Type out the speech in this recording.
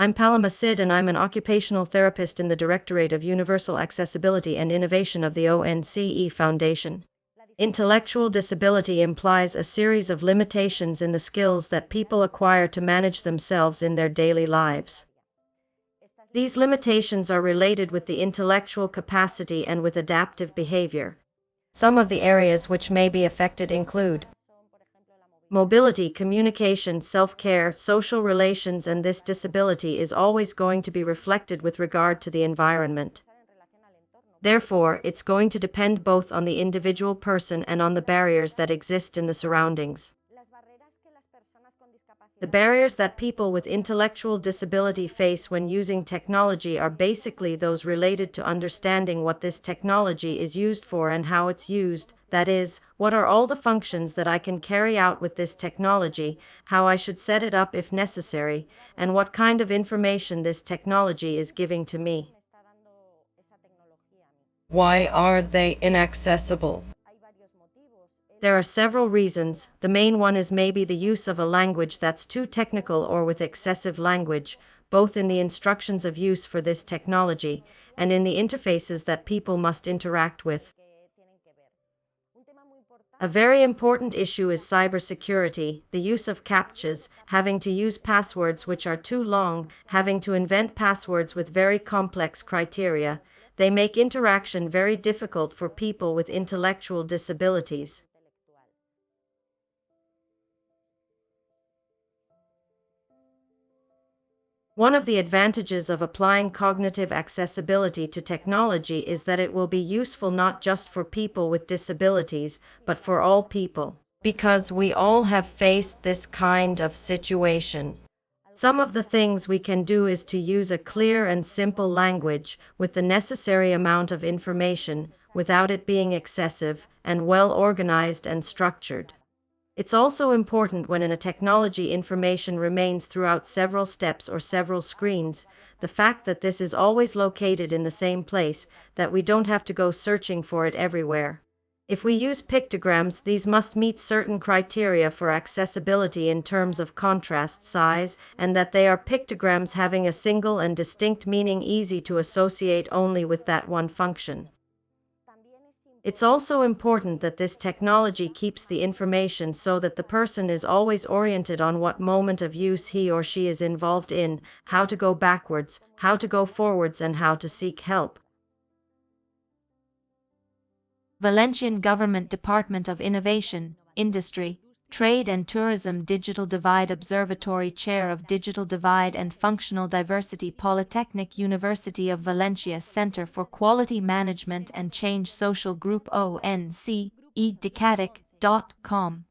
I'm Paloma Sid and I'm an occupational therapist in the Directorate of Universal Accessibility and Innovation of the ONCE Foundation. Intellectual disability implies a series of limitations in the skills that people acquire to manage themselves in their daily lives. These limitations are related with the intellectual capacity and with adaptive behavior. Some of the areas which may be affected include mobility, communication, self-care, social relations, and this disability is always going to be reflected with regard to the environment. Therefore, it's going to depend both on the individual person and on the barriers that exist in the surroundings. The barriers that people with intellectual disability face when using technology are basically those related to understanding what this technology is used for and how it's used. That is, what are all the functions that I can carry out with this technology, how I should set it up if necessary, and what kind of information this technology is giving to me. Why are they inaccessible? There are several reasons. The main one is maybe the use of a language that's too technical or with excessive language, both in the instructions of use for this technology and in the interfaces that people must interact with. A very important issue is cybersecurity, the use of CAPTCHAs, having to use passwords which are too long, having to invent passwords with very complex criteria. They make interaction very difficult for people with intellectual disabilities. One of the advantages of applying cognitive accessibility to technology is that it will be useful not just for people with disabilities, but for all people, because we all have faced this kind of situation. Some of the things we can do is to use a clear and simple language with the necessary amount of information, without it being excessive, and well organized and structured. It's also important when in a technology information remains throughout several steps or several screens, the fact that this is always located in the same place, that we don't have to go searching for it everywhere. If we use pictograms, these must meet certain criteria for accessibility in terms of contrast, size, and that they are pictograms having a single and distinct meaning, easy to associate only with that one function. It's also important that this technology keeps the information so that the person is always oriented on what moment of use he or she is involved in, how to go backwards, how to go forwards, and how to seek help. Valencian Government Department of Innovation, Industry, Trade and Tourism Digital Divide Observatory Chair of Digital Divide and Functional Diversity, Polytechnic University of Valencia Center for Quality Management and Change, Social Group ONCE, Decatic.com.